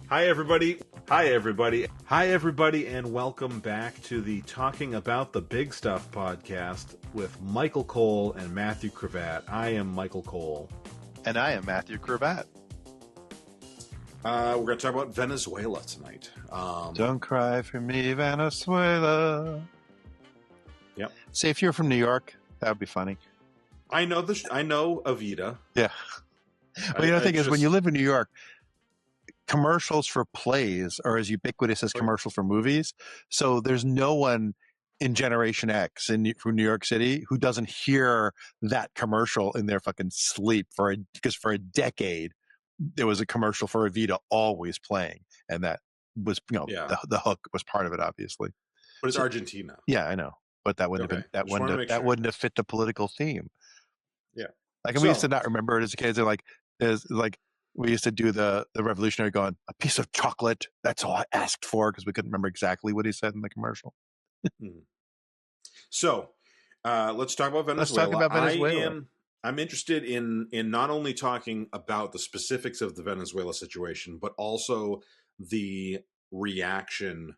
Hi, everybody. Hi, everybody. Hi, everybody, and welcome back to the Talking About the Big Stuff podcast with Michael Cole and Matthew Cravat. I am Michael Cole. And I am Matthew Cravat. We're going to talk about Venezuela tonight. Don't cry for me, Venezuela. Yep. See, if you're from New York, that would be funny. I know Avita. Yeah. Well, the thing is, when you live in New York, commercials for plays are as ubiquitous as commercials for movies. So there's no one in Generation X from New York City who doesn't hear that commercial in their fucking sleep because for a decade there was a commercial for Avita always playing, and that was the hook was part of it, obviously. But it's Argentina. Yeah, I know, but that wouldn't have wouldn't have fit the political theme. Yeah, like we used to not remember it as kids. We used to do the revolutionary going, a piece of chocolate. That's all I asked for, because we couldn't remember exactly what he said in the commercial. So let's talk about Venezuela. Let's talk about Venezuela. I'm interested in not only talking about the specifics of the Venezuela situation, but also the reaction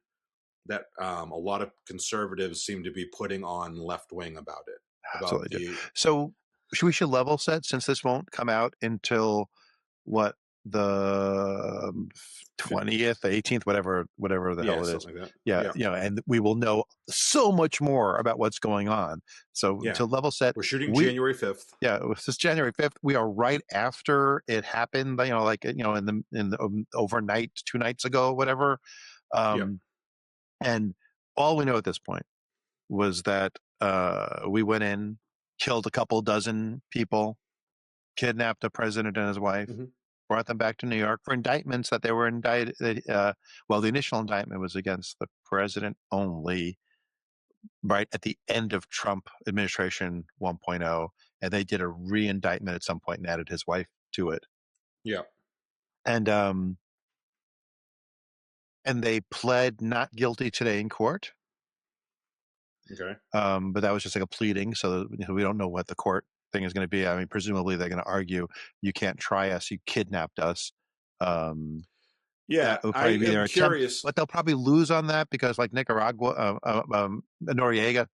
that a lot of conservatives seem to be putting on left wing about it. Absolutely. So we should level set, since this won't come out until the 20th, 18th, whatever the hell it is. Like that. Yeah. And we will know so much more about what's going on. So to level set, we're shooting January 5th. Yeah, it was just January 5th. We are right after it happened, in the overnight, 2 nights ago, whatever. And all we know at this point was that we went in, killed a couple dozen people, kidnapped a president and his wife, brought them back to New York for indictments that they were indicted. The initial indictment was against the president only, right at the end of Trump administration 1.0, and they did a re-indictment at some point and added his wife to it. Yeah. And they pled not guilty today in court. Okay. But that was just like a pleading, so we don't know what the court thing is going to be. I mean, presumably they're going to argue, you can't try us, you kidnapped us. I'm curious, but they'll probably lose on that, because like Nicaragua, Noriega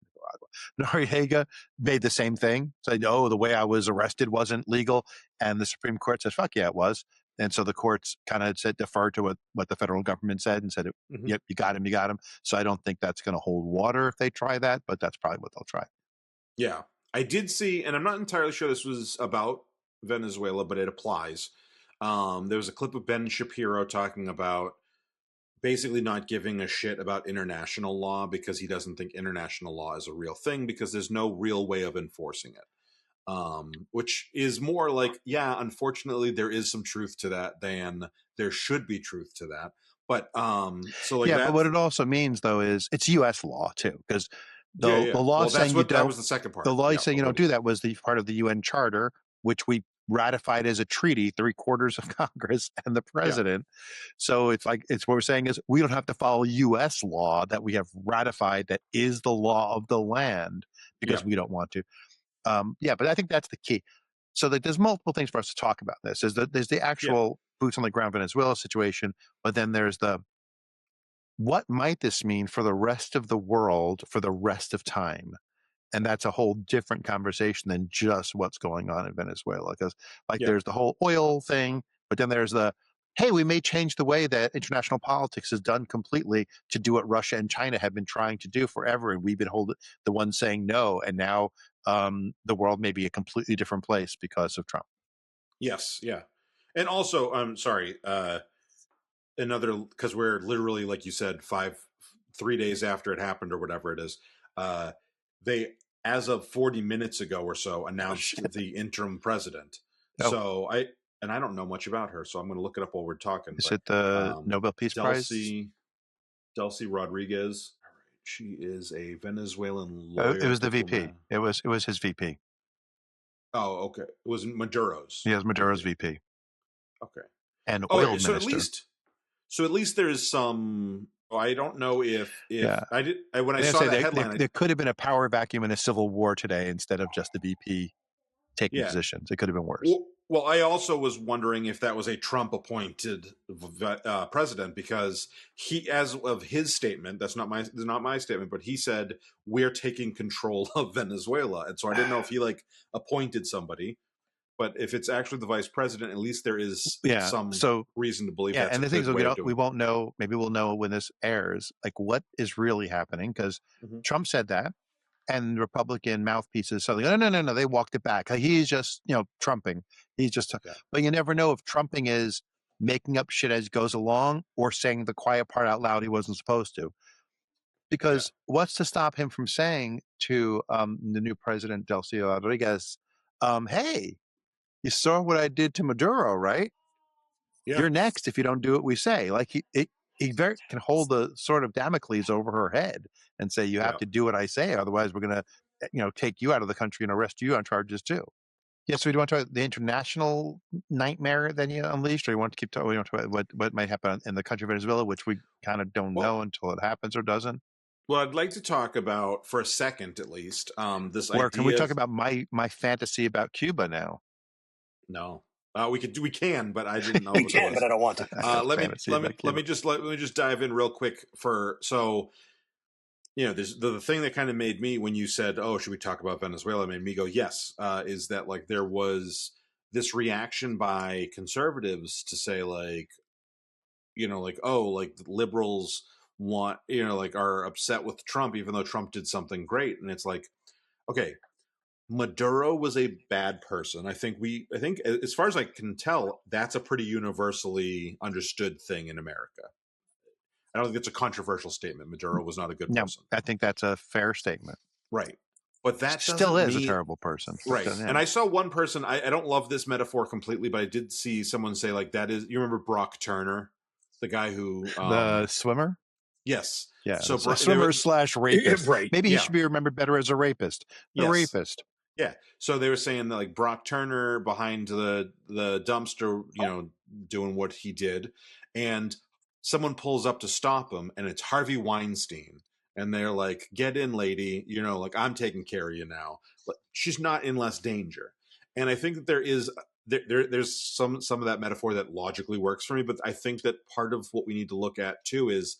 made the same thing. Said, the way I was arrested wasn't legal, and the Supreme Court says, fuck yeah, it was. And so the courts kind of deferred to what the federal government said and said, yep, you got him. So I don't think that's going to hold water if they try that, but that's probably what they'll try. Yeah. I did see, and I'm not entirely sure this was about Venezuela, but it applies. There was a clip of Ben Shapiro talking about basically not giving a shit about international law, because he doesn't think international law is a real thing, because there's no real way of enforcing it. Which is more like, unfortunately there is some truth to that than there should be truth to that. But but what it also means though is it's U.S. law too, because the law saying that was the second part. The law saying you don't do that was the part of the UN Charter, which we ratified as a treaty, 3/4 of Congress and the president. So it's what we're saying is we don't have to follow U.S. law that we have ratified, that is the law of the land, because we don't want to. But I think that's the key. So there's multiple things for us to talk about. There's the actual boots on the ground Venezuela situation, but then there's what might this mean for the rest of the world for the rest of time? And that's a whole different conversation than just what's going on in Venezuela. Because there's the whole oil thing, but then there's hey, we may change the way that international politics is done completely to do what Russia and China have been trying to do forever. And we've been the ones saying no. And now the world may be a completely different place because of Trump. Yes. Yeah. And also, I'm sorry, because we're literally, like you said, 3 days after it happened or whatever it is, they, as of 40 minutes ago or so, announced the interim president. So I don't know much about her, so I'm going to look it up while we're talking. Is it the Nobel Peace Prize? Delcy Rodriguez. All right. She is a Venezuelan lawyer. It was the VP. It was his VP. Oh, okay. It was Maduro's. He has Maduro's VP. Okay. And oil minister. So at least there is some. I don't know if I did. When I saw that headline, there could have been a power vacuum in a civil war today instead of just the VP taking positions. It could have been worse. Well, I also was wondering if that was a Trump-appointed president, because he, as of his statement, that's not my statement, but he said we're taking control of Venezuela, and so I didn't know if he like appointed somebody, but if it's actually the vice president, at least there is Yeah. some So reason to believe yeah, that's and a the thing is, good way of we doing won't know. Maybe we'll know when this airs, like what is really happening, because it. Hmm. Trump said that, and Republican mouthpieces suddenly, no, no, no, no, they walked it back. He's just, trumping. He's just, Yeah, but you never know if trumping is making up shit as he goes along or saying the quiet part out loud he wasn't supposed to. yeah, Because what's to stop him from saying to the new president, Delcio Rodriguez, hey, you saw what I did to Maduro, right? yeah, You're next if you don't do what we say. Like he very can hold the sword of Damocles over her head and say, you have yeah. to do what I say, otherwise we're going to, take you out of the country and arrest you on charges too. Yeah. So do you want to talk about the international nightmare that you unleashed, or you want to keep talking? You want to talk about what might happen in the country of Venezuela, which we kind of don't Well, know until it happens or doesn't? well, I'd like to talk about, for a second at least, this Or can we idea. talk about my fantasy about Cuba now? No, we can, but I didn't know We what it can, but was. I don't want to. I have Let me fantasy about Cuba. let me just dive in real quick for so there's the thing that kind of made me, when you said, oh, should we talk about Venezuela, made me go yes, is that like there was this reaction by conservatives to say like, like, oh, like the liberals want, like are upset with Trump even though Trump did something great, and it's like, okay, Maduro was a bad person. I think as far as I can tell, that's a pretty universally understood thing in America. I don't think it's a controversial statement. Maduro was not a good No, person. I think that's a fair statement. Right. But that Still doesn't is a mean terrible person. right. Yeah. And I saw one person, I don't love this metaphor completely, but I did see someone say like that is, you remember Brock Turner, the guy who The swimmer? yes. Yeah, So a swimmer slash rapist. Right. Maybe he yeah. should be remembered better as a rapist. The Yes. rapist. Yeah. So they were saying that like Brock Turner behind the dumpster, doing what he did, and someone pulls up to stop him, and it's Harvey Weinstein, and they're like, "Get in, lady. Like I'm taking care of you now." But she's not in less danger, and I think that there's some of that metaphor that logically works for me, but I think that part of what we need to look at too is,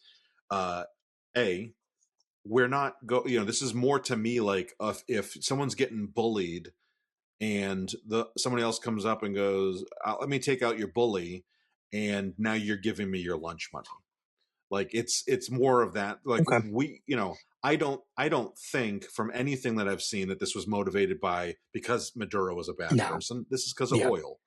uh, a we're not this is more to me like if someone's getting bullied and somebody else comes up and goes, let me take out your bully, and now you're giving me your lunch money. Like it's more of that, like Okay. I don't think from anything that I've seen that this was motivated by because Maduro was a bad No. person. This is because of Yeah. oil.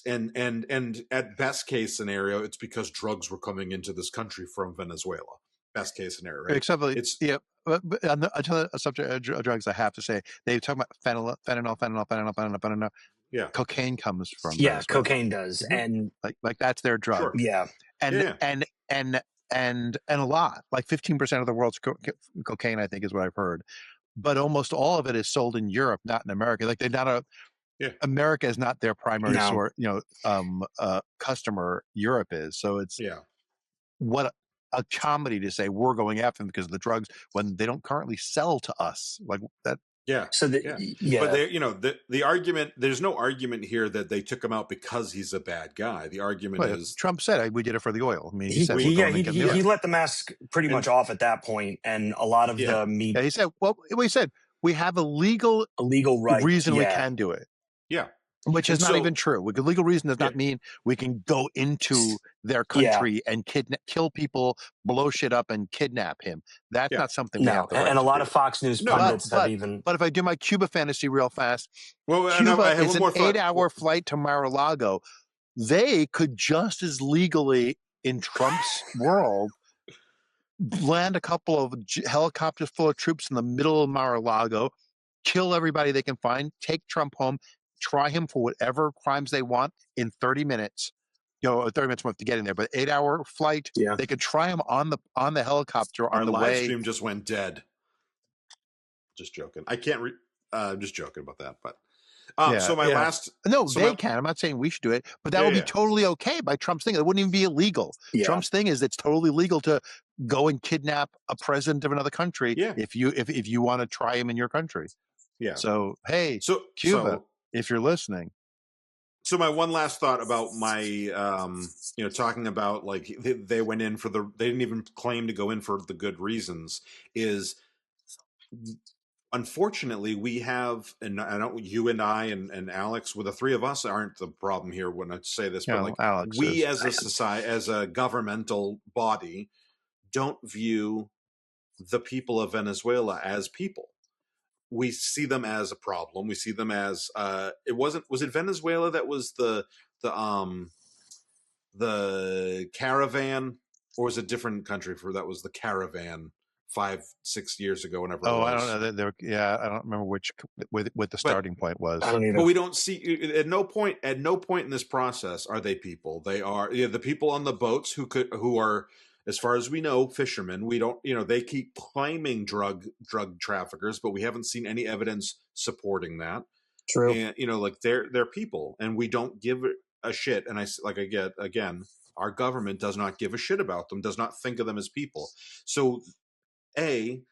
And at best case scenario, it's because drugs were coming into this country from Venezuela. Best case scenario, right? Except for, It's yeah, but on the subject of drugs, I have to say, they talk about fentanyl. yeah, Cocaine comes from Yeah, Venezuela. cocaine does. Mhm. And Like that's their drug. Sure. yeah. And Yeah. and a lot, like 15% of the world's cocaine, I think, is what I've heard. But almost all of it is sold in Europe, not in America. Like they're not Yeah. America is not their primary No. source, customer. Europe is. So it's Yeah. what a comedy to say we're going after them because of the drugs when they don't currently sell to us like that. Yeah. So yeah. But they, the argument, there's no argument here that they took him out because he's a bad guy. The argument is Trump said we did it for the oil. I mean, he said he let the mask pretty much off at that point, and a lot of the meat. Yeah, he said, he said we have a legal right reason we can do it. Yeah. Which is not even true. The legal reason does not mean we can go into their country and kill people, blow shit up, and kidnap him. That's not something we have the right and a lot to of Fox News pundits have even. But if I do my Cuba fantasy real fast, well, Cuba is an 8-hour flight to Mar-a-Lago. They could just as legally, in Trump's world, land a couple of helicopters full of troops in the middle of Mar-a-Lago, kill everybody they can find, take Trump home, try him for whatever crimes they want in 30 minutes. 30 minutes to get in there, but 8-hour flight. Yeah. They could try him on the helicopter on the way. Our live stream just went dead. Just joking. I can't. I'm just joking about that. But so my last. No, they can. I'm not saying we should do it, but that would be totally okay by Trump's thing. It wouldn't even be illegal. Yeah. Trump's thing is it's totally legal to go and kidnap a president of another country if you want to try him in your country. Yeah. So hey, Cuba, if you're listening, So my one last thought about my, talking about like they went in for they didn't even claim to go in for the good reasons, is unfortunately we have, and I don't, you and I and Alex, well, the three of us aren't the problem here when I say this, but like Alex we is. as a society, as a governmental body, don't view the people of Venezuela as people. We see them as a problem. We see them as was it Venezuela that was the the caravan, or was it a different country for that was the caravan 5-6 years ago, whenever it was. I don't know that I don't remember what the starting point was. I don't either. But we don't see at no point in this process are they people. They are the people on the boats who are, as far as we know, fishermen. We don't, they keep claiming drug traffickers, but we haven't seen any evidence supporting that. True. And like they're people, and we don't give a shit. And again, our government does not give a shit about them, does not think of them as people. So we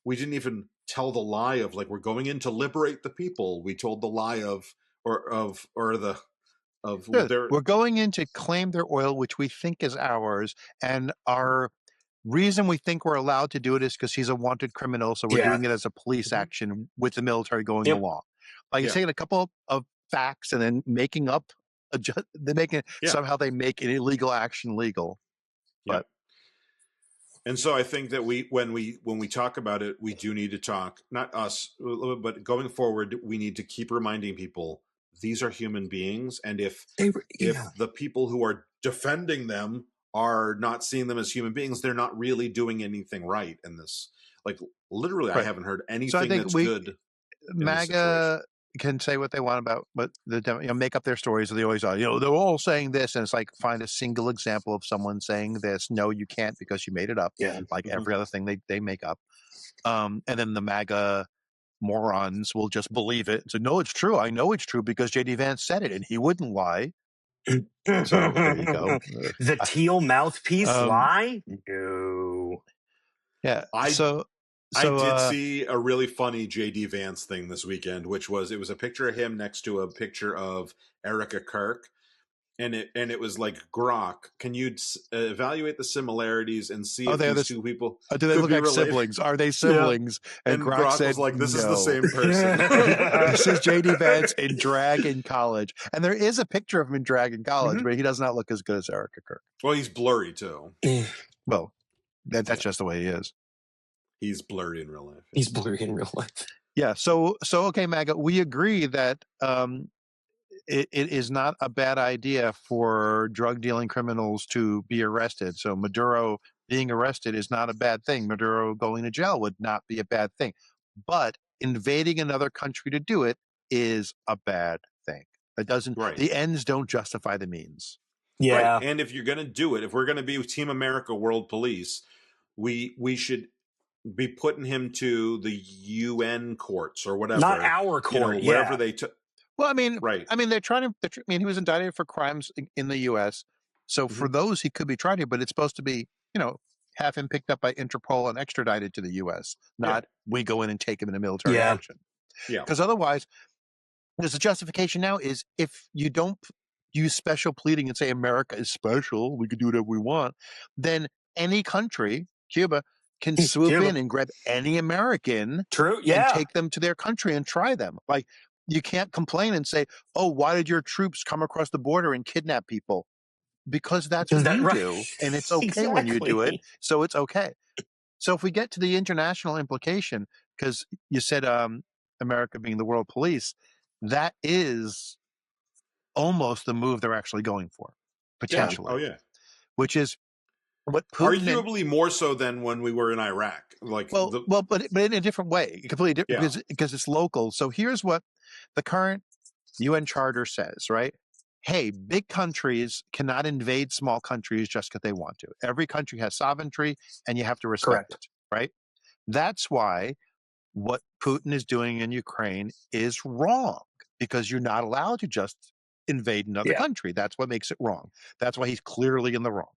didn't even tell the lie of like we're going in to liberate the people. We told the lie we're going in to claim their oil, which we think is ours, and our reason we think we're allowed to do it is because he's a wanted criminal, so we're doing it as a police action with the military going along. Like you're taking a couple of facts and then making up somehow they make an illegal action legal. But and so I think that when we talk about it, we do need to talk, not us, but going forward, we need to keep reminding people these are human beings, and if the people who are defending them are not seeing them as human beings, they're not really doing anything right in this. Like literally, I haven't heard anything that's good. MAGA can say what they want about what make up their stories. They always are. They're all saying this, and it's like find a single example of someone saying this. No, you can't because you made it up. Yeah, like every other thing they make up. And then the MAGA morons will just believe it. So no, it's true. I know it's true because JD Vance said it, and he wouldn't lie. So there you go. The teal mouthpiece lie? No. Yeah. I did see a really funny JD Vance thing this weekend, which was it was a picture of him next to a picture of Erica Kirk, and it was like, Grok, can you evaluate the similarities and see if these two people do they look like siblings? Are they siblings? Yeah. And Grok said, was like, this is the same person. This is JD Vance in drag in college, and there is a picture of him in drag in college, but he does not look as good as Erica Kirk. Well, he's blurry too. Well, that's just the way he is. He's blurry in real life. He's blurry in real life. Yeah. So okay, MAGA, we agree that it is not a bad idea for drug dealing criminals to be arrested. So Maduro being arrested is not a bad thing. Maduro going to jail would not be a bad thing. But invading another country to do it is a bad thing. It doesn't. The ends don't justify the means. Yeah. Right. And if you're going to do it, if we're going to be Team America World Police, we should be putting him to the UN courts or whatever. Not our court, wherever they took. Well, I mean, I mean, they're trying to. He was indicted for crimes in the U.S. So for those, he could be tried here, but it's supposed to be, have him picked up by Interpol and extradited to the U.S. Not we go in and take him in a military action. Yeah. Because otherwise, there's a justification now is if you don't use special pleading and say America is special, we could do whatever we want, then any country, Cuba, can swoop in and grab any American and take them to their country and try them. Like, you can't complain and say, oh, why did your troops come across the border and kidnap people? Because that's what you do, and it's okay when you do it, so it's okay. So if we get to the international implication, because you said America being the world police, that is almost the move they're actually going for, potentially. Oh, yeah. Which is what Putin arguably more so than when we were in Iraq. Like, but in a different way, completely different, because it's local. So here's what the current UN Charter says, right? Hey, big countries cannot invade small countries just because they want to. Every country has sovereignty, and you have to respect it, right? That's why what Putin is doing in Ukraine is wrong, because you're not allowed to just invade another country. That's what makes it wrong. That's why he's clearly in the wrong.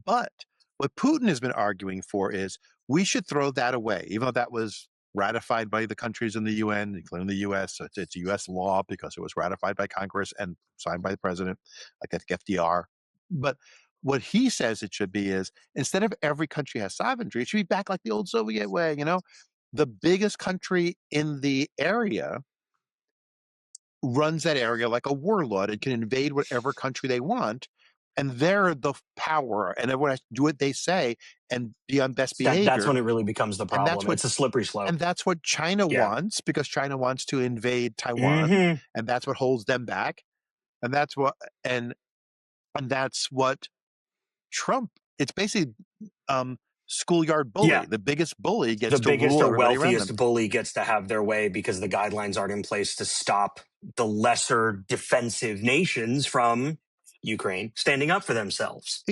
But what Putin has been arguing for is we should throw that away, even though that was ratified by the countries in the UN, including the U.S. So it's U.S. law because it was ratified by Congress and signed by the president, like I think FDR. But what he says it should be is, instead of every country has sovereignty, it should be back like the old Soviet way. The biggest country in the area runs that area like a warlord and can invade whatever country they want. And they're the power, and everyone has to do what they say and be on best behavior. That's when it really becomes the problem. It's a slippery slope. And that's what China wants, because China wants to invade Taiwan, and that's what holds them back. And that's what Trump. It's basically schoolyard bully. Yeah. The biggest bully gets to rule everybody around them. The biggest or wealthiest bully gets to have their way because the guidelines aren't in place to stop the lesser defensive nations from Ukraine standing up for themselves.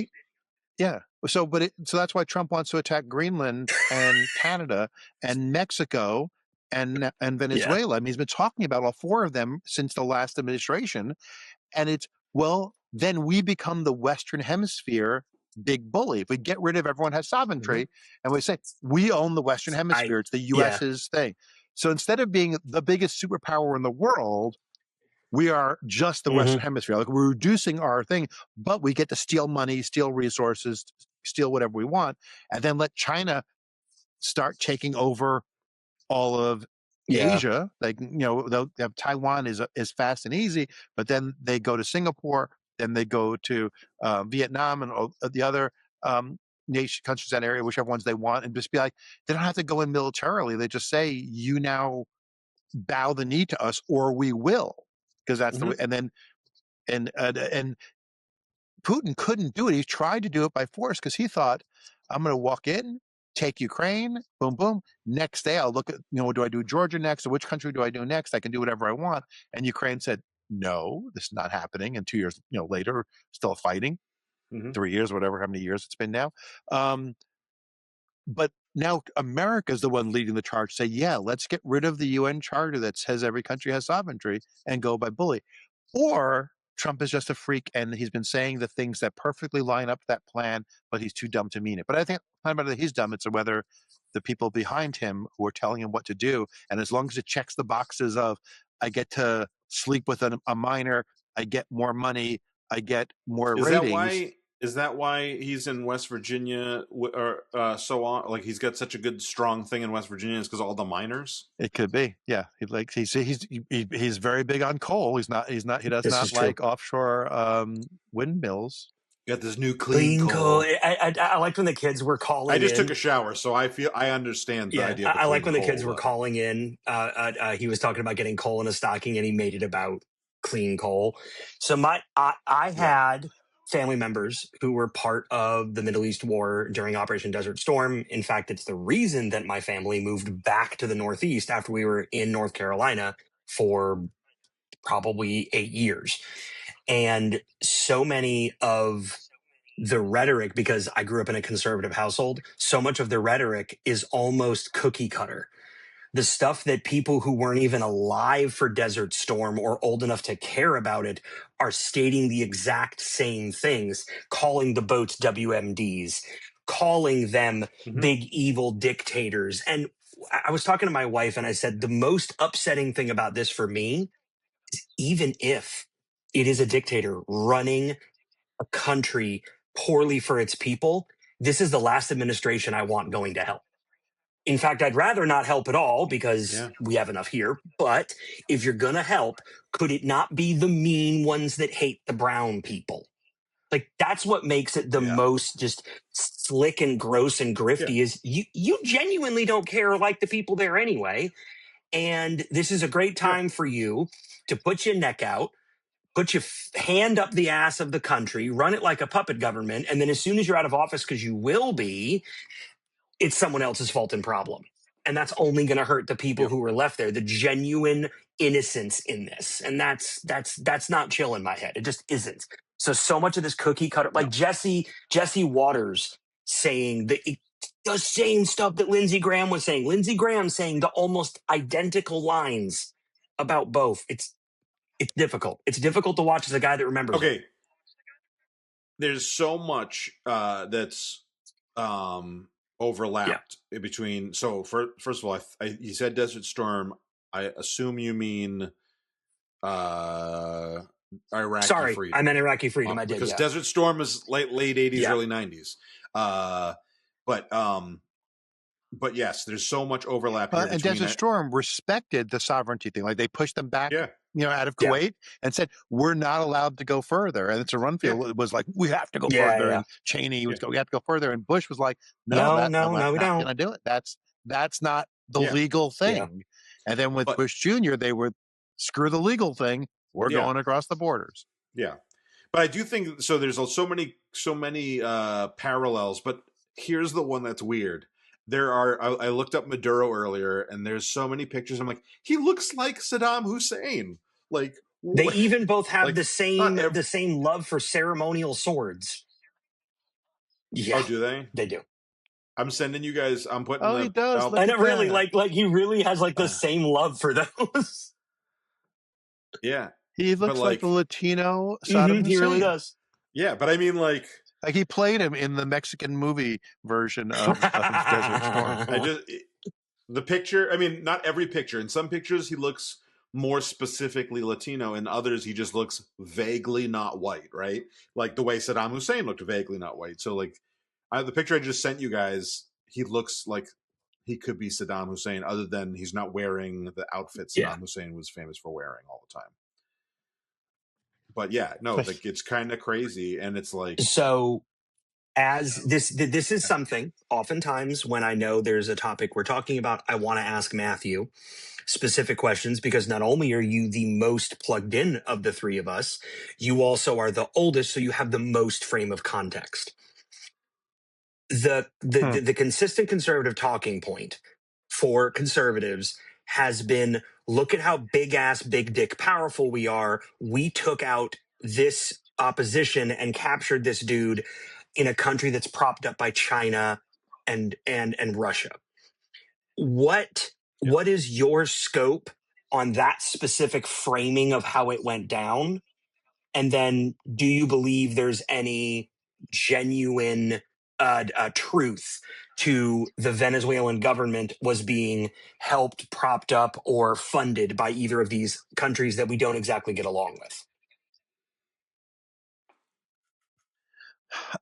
Yeah. So that's why Trump wants to attack Greenland and Canada and Mexico and Venezuela. I mean, he's been talking about all four of them since the last administration. And then we become the Western Hemisphere big bully. If we get rid of everyone has sovereignty and we say we own the Western Hemisphere, it's the US's thing. So instead of being the biggest superpower in the world, we are just the Western Hemisphere. Like, we're reducing our thing, but we get to steal money, steal resources, steal whatever we want, and then let China start taking over all of Asia. Like, they'll have Taiwan is fast and easy, but then they go to Singapore, then they go to Vietnam and all the other nation countries in that area, whichever ones they want, and just be like, they don't have to go in militarily. They just say, you now bow the knee to us, or we will. Because that's the way, and Putin couldn't do it. He tried to do it by force because he thought, I'm going to walk in, take Ukraine, boom, boom. Next day, I'll look at, do I do Georgia next, or which country do I do next? I can do whatever I want. And Ukraine said, no, this is not happening. And 2 years, later, still fighting. 3 years, whatever, how many years it's been now. But now America is the one leading the charge. Say, let's get rid of the UN Charter that says every country has sovereignty and go by bully. Or Trump is just a freak and he's been saying the things that perfectly line up that plan, but he's too dumb to mean it. But I think not whether he's dumb, it's whether the people behind him who are telling him what to do. And as long as it checks the boxes of, I get to sleep with a minor, I get more money, I get more ratings. Is that why he's in West Virginia, or so on? Like, he's got such a good, strong thing in West Virginia, is because all the miners. It could be, yeah. He's very big on coal. He does not like offshore windmills. Got this new clean coal. I liked when the kids were calling. I just took a shower, so I understand the idea. I like when the kids were calling in. He was talking about getting coal in a stocking, and he made it about clean coal. So I had family members who were part of the Middle East war during Operation Desert Storm. In fact, it's the reason that my family moved back to the Northeast after we were in North Carolina for probably 8 years. And so many of the rhetoric, because I grew up in a conservative household, so much of the rhetoric is almost cookie cutter. The stuff that people who weren't even alive for Desert Storm or old enough to care about it are stating the exact same things, calling the boats WMDs, calling them big evil dictators. And I was talking to my wife and I said, the most upsetting thing about this for me is, even if it is a dictator running a country poorly for its people, this is the last administration I want going to help. In fact, I'd rather not help at all because we have enough here. But if you're going to help, could it not be the mean ones that hate the brown people? Like, that's what makes it the most just slick and gross and grifty is you genuinely don't care like the people there anyway. And this is a great time for you to put your neck out, put your hand up the ass of the country, run it like a puppet government. And then as soon as you're out of office, because you will be, it's someone else's fault and problem. And that's only going to hurt the people who are left there, the genuine innocence in this. And that's not chill in my head. It just isn't. So much of this cookie cutter, like Jesse Waters saying the same stuff that Lindsey Graham was saying. Lindsey Graham saying the almost identical lines about both. It's difficult. It's difficult to watch as a guy that remembers. Okay. It. There's so much that's overlapped between. So first of all, you said Desert Storm. I assume you mean Iraqi Sorry, Freedom. I meant Iraqi Freedom. I did, because yeah. Desert Storm is late 80s, Yeah. early 90s. But yes, there's so much overlap here. And Desert Storm respected the sovereignty thing. Like they pushed them back, out of Kuwait and said, we're not allowed to go further. And it's a Runfield was like, we have to go further. And Cheney was we have to go further. And Bush was like, no, we don't. Going to do it. That's not the legal thing. Yeah. And then with Bush Jr., they were, screw the legal thing. We're going across the borders. Yeah. But I do think, so there's so many parallels, but here's the one that's weird. I looked up Maduro earlier, and there's so many pictures. I'm like, he looks like Saddam Hussein. Like they even both have the same love for ceremonial swords. Yeah. Oh, do they? They do. I'm sending you guys. I'm putting. Oh, he does. And it really like he really has like the same love for those. Yeah, he looks like the Latino Saddam Hussein. He really does. Yeah, but I mean, like he played him in the Mexican movie version of Desert Storm. The picture. I mean, not every picture. In some pictures, he looks more specifically Latino. In others, he just looks vaguely not white. Right, like the way Saddam Hussein looked vaguely not white. So, like, the picture I just sent you guys, he looks like he could be Saddam Hussein, other than he's not wearing the outfit Saddam Hussein was famous for wearing all the time. But yeah, no, like it's kind of crazy, and it's like so. As this is something, oftentimes when I know there's a topic we're talking about, I want to ask Matthew specific questions, because not only are you the most plugged in of the three of us, you also are the oldest, so you have the most frame of context. The consistent conservative talking point for conservatives has been, look at how big ass, big dick powerful we are. We took out this opposition and captured this dude in a country that's propped up by China and Russia. What is your scope on that specific framing of how it went down? And then, do you believe there's any genuine truth to the Venezuelan government was being helped, propped up, or funded by either of these countries that we don't exactly get along with?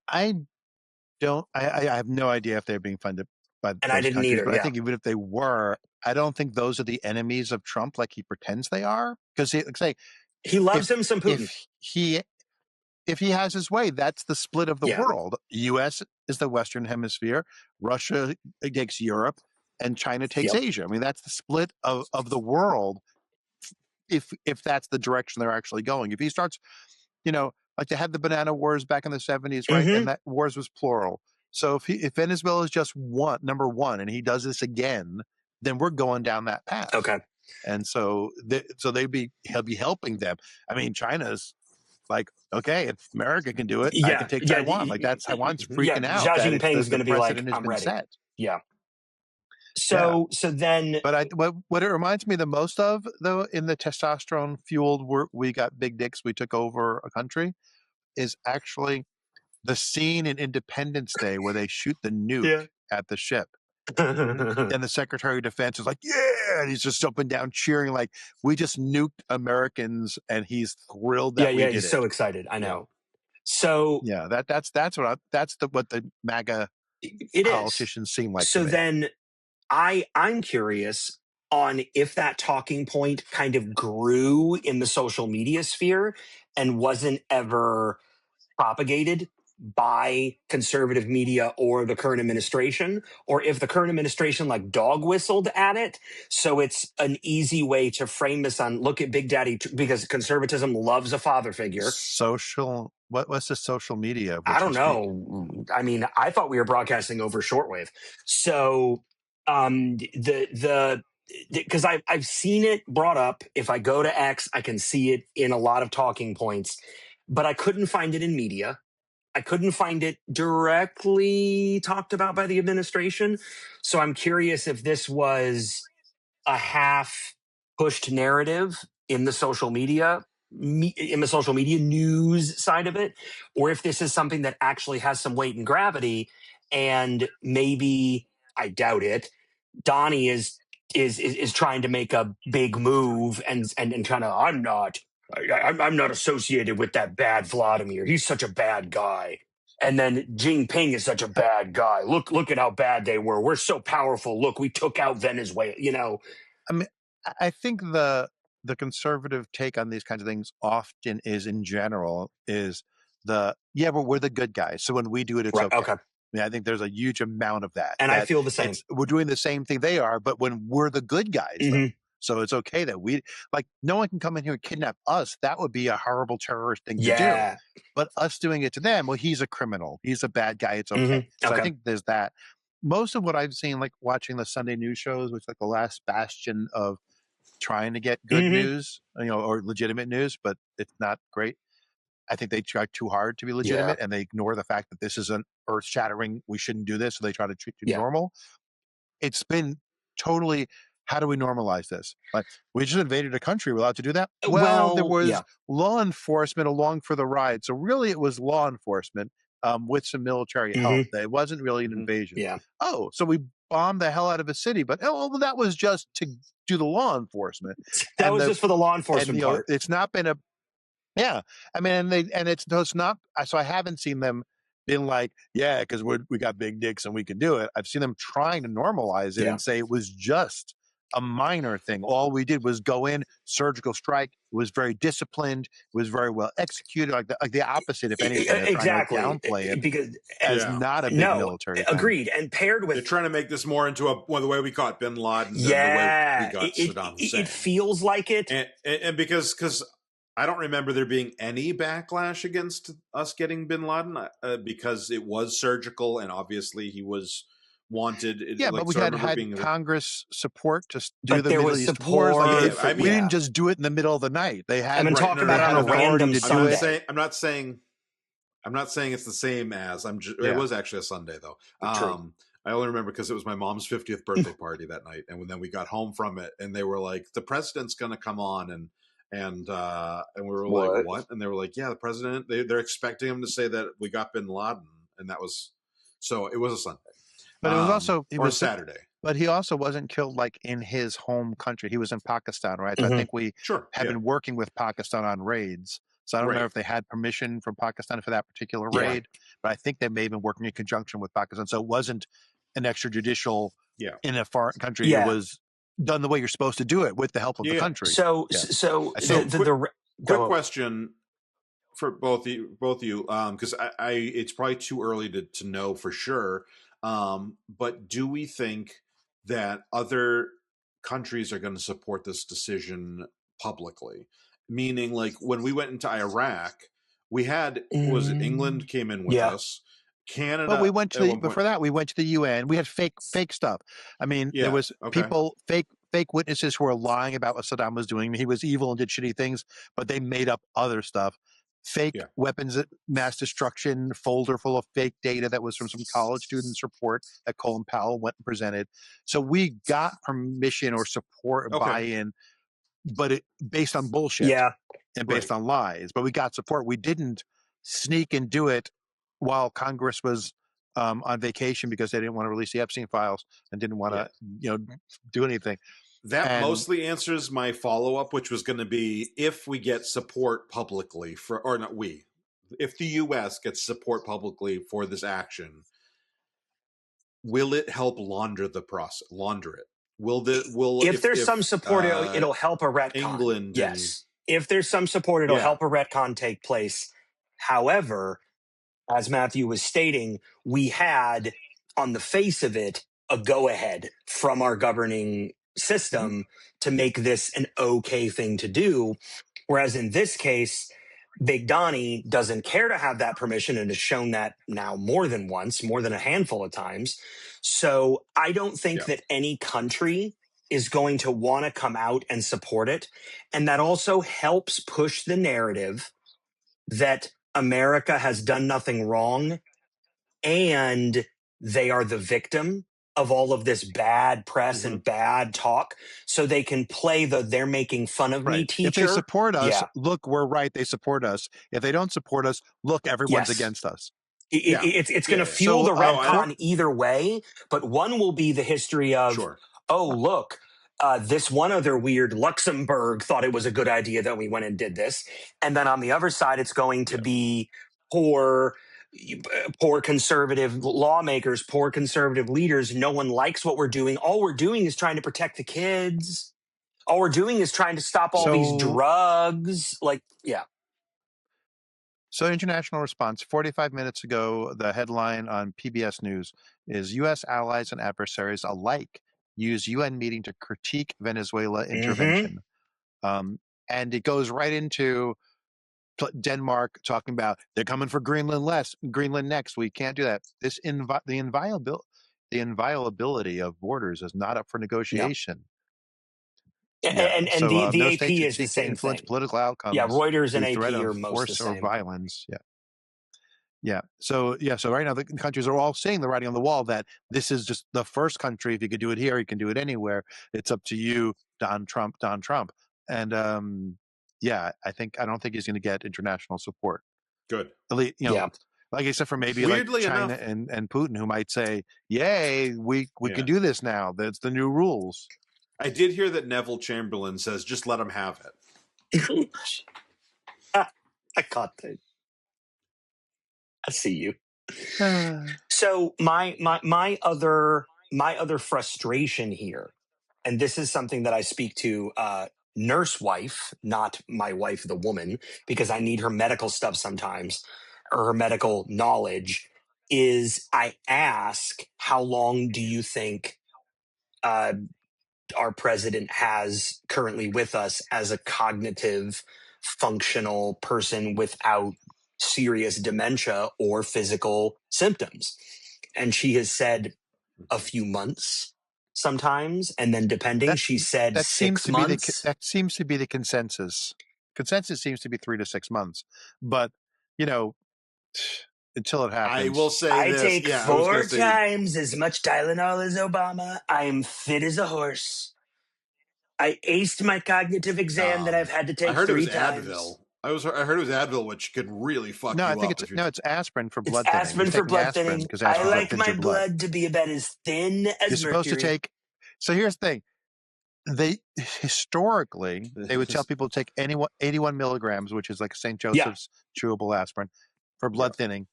I have no idea if they're being funded by those I didn't countries, either, but I think even if they were, I don't think those are the enemies of Trump like he pretends they are. Because he loves him some Putin. If he has his way, that's the split of the world. U.S. is the Western Hemisphere, Russia takes Europe, and China takes Asia. I mean, that's the split of the world. If that's the direction they're actually going, if he starts, like they had the banana wars back in the 70s, right? And that wars was plural. So if Venezuela is just number one, and he does this again, then we're going down that path. Okay. And so he'll be helping them. I mean, China's like, okay, if America can do it, I can take Taiwan. Like that's Taiwan's freaking out. Xi Jinping's going to be like, I'm ready. Set. Yeah. So then, but what it reminds me the most of, though, in the testosterone fueled we got big dicks, we took over a country, is actually the scene in Independence Day where they shoot the nuke at the ship. And the Secretary of Defense is like, yeah, and he's just up and down cheering, like, we just nuked Americans, and he's thrilled that we did he's it. So excited. I know. So that's what the MAGA politicians seem like. So then I'm curious on if that talking point kind of grew in the social media sphere and wasn't ever propagated by conservative media or the current administration, or if the current administration like dog whistled at it. So it's an easy way to frame this on, look at Big Daddy, because conservatism loves a father figure. What's the social media? I don't know. I mean, I thought we were broadcasting over shortwave. So because I've seen it brought up. If I go to X, I can see it in a lot of talking points, but I couldn't find it in media. I couldn't find it directly talked about by the administration. So I'm curious if this was a half pushed narrative in the social media news side of it, or if this is something that actually has some weight and gravity. and maybe, I doubt it, Donnie is trying to make a big move and trying to, I'm not associated with that bad Vladimir. He's such a bad guy. And then Jinping is such a bad guy. Look at how bad they were. We're so powerful. Look, we took out Venezuela. I mean, I think the conservative take on these kinds of things often is, in general, is but we're the good guys. So when we do it, it's Right, okay. okay. I mean, I think there's a huge amount of that. And I feel the same. We're doing the same thing they are, but when we're the good guys, though. So it's okay that no one can come in here and kidnap us. That would be a horrible terrorist thing to do. But us doing it to them, well, he's a criminal. He's a bad guy. It's okay. So I think there's that. Most of what I've seen, like watching the Sunday news shows, which is like the last bastion of trying to get good news, or legitimate news, but it's not great. I think they try too hard to be legitimate, and they ignore the fact that this is an earth-shattering, we shouldn't do this, so they try to treat it normal. It's been totally, how do we normalize this? Like, we just invaded a country, we're allowed to do that? Well, there was law enforcement along for the ride. So really it was law enforcement with some military help. It wasn't really an invasion. Oh, so we bombed the hell out of a city, but that was just to do the law enforcement. That was just for the law enforcement part. It's not been I mean, it's not, so I haven't seen them been like, because we got big dicks and we can do it. I've seen them trying to normalize it and say it was just a minor thing. All we did was go in, surgical strike. It was very disciplined. It was very well executed. Like the opposite, if anything. Exactly. Downplay it because as not a big military thing. Agreed. And paired with, they're trying to make this more into the way we caught Bin Laden, than the way we got Saddam Hussein. It feels like it, and because I don't remember there being any backlash against us getting Bin Laden because it was surgical and obviously he was wanted. But we had Congress support to do the Middle East wars. We didn't just do it in the middle of the night. They had talk about on a random Sunday. I'm not saying it's the same as it was actually a Sunday though. I only remember because it was my mom's 50th birthday party that night, and then we got home from it, and they were like, "The president's going to come on," and we were like, "What?" And they were like, "Yeah, the president. They're expecting him to say that we got Bin Laden," and that was so. It was a Sunday. But it was also Saturday. But he also wasn't killed like in his home country. He was in Pakistan, right? So I think we have been working with Pakistan on raids. So I don't know if they had permission from Pakistan for that particular raid, but I think they may have been working in conjunction with Pakistan. So it wasn't an extrajudicial in a foreign country. It was done the way you're supposed to do it with the help of the country. Quick question for both of you, because it's probably too early to know for sure. But do we think that other countries are going to support this decision publicly? Meaning, like when we went into Iraq, we had was it England came in with us, Canada. But we went to before that. We went to the UN. We had fake stuff. I mean, there was people fake witnesses who were lying about what Saddam was doing. He was evil and did shitty things, but they made up other stuff. Fake weapons of mass destruction folder full of fake data that was from some college students' report that Colin Powell went and presented. So we got permission or support or buy-in, but based on bullshit and based on lies. But we got support. We didn't sneak and do it while Congress was on vacation because they didn't want to release the Epstein files and didn't want to do anything. That mostly answers my follow-up, which was going to be if we get support publicly if the U.S. gets support publicly for this action, will it help launder it? If there's some support, it'll help a retcon. England, if there's some support, it'll help a retcon take place. However, as Matthew was stating, we had on the face of it a go-ahead from our governing system to make this an okay thing to do. Whereas in this case, Big Donnie doesn't care to have that permission and has shown that now more than once, more than a handful of times. So I don't think that any country is going to want to come out and support it. And that also helps push the narrative that America has done nothing wrong and they are the victim of all of this bad press and bad talk, so they can play they're making fun of me teacher. If they support us, look, we're right, they support us. If they don't support us, look, everyone's against us. It's going to fuel the retcon either way, but one will be the history of, look, this one other weird Luxembourg thought it was a good idea that we went and did this. And then on the other side, it's going to be poor conservative lawmakers, poor conservative leaders. No one likes what we're doing. All we're doing is trying to protect the kids. All we're doing is trying to stop all these drugs. So international response, 45 minutes ago, the headline on PBS News is U.S. allies and adversaries alike use UN meeting to critique Venezuela intervention. And it goes right into Denmark talking about they're coming for Greenland next. We can't do that. The inviolability of borders is not up for negotiation. And the no AP is the same influence thing. political outcomes. Yeah, Reuters and AP are most force the same. Or violence. So right now the countries are all seeing the writing on the wall that this is just the first country. If you could do it here, you can do it anywhere. It's up to you, Don Trump. And I don't think he's going to get international support. Good. Like I said, for maybe Weirdly like China and Putin, who might say, "Yay, we can do this now. That's the new rules." I did hear that Neville Chamberlain says, "Just let him have it." I caught that. I see you. So my other frustration here, and this is something that I speak to nurse wife, not my wife, the woman, because I need her medical stuff sometimes, or her medical knowledge, is I ask, how long do you think our president has currently with us as a cognitive, functional person without serious dementia or physical symptoms? And she has said a few months sometimes, and then depending, she said 6 months. That seems to be the consensus. Consensus seems to be 3 to 6 months, but until it happens. I will say I this. take 4 times as much Tylenol as Obama. I am fit as a horse. I aced my cognitive exam that I've had to take 3 times. I heard it was Advil. I heard it was Advil, which could really fuck you up. No, I think it's aspirin for blood thinning. Aspirin for blood thinning. I like my blood to be about as thin as mercury. You're supposed to take. So here's the thing. They historically would tell people to take 81 milligrams, which is like St. Joseph's chewable aspirin, for blood thinning,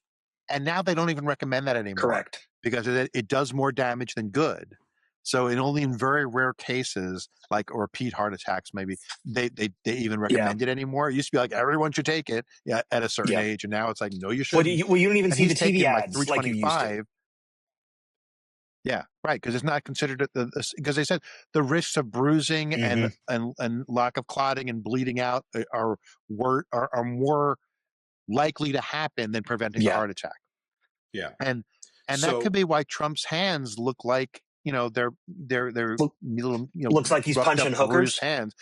and now they don't even recommend that anymore. Correct, because it does more damage than good. So only in very rare cases, like or repeat heart attacks, maybe they even recommend it anymore. It used to be like everyone should take it at a certain age, and now it's like no, you shouldn't. Well, you don't even see the TV ads like you used to. Yeah, right. Because it's not considered because they said the risks of bruising and lack of clotting and bleeding out are more likely to happen than preventing a heart attack. Yeah, and that could be why Trump's hands look like they're looks like he's punching hookers. Hands,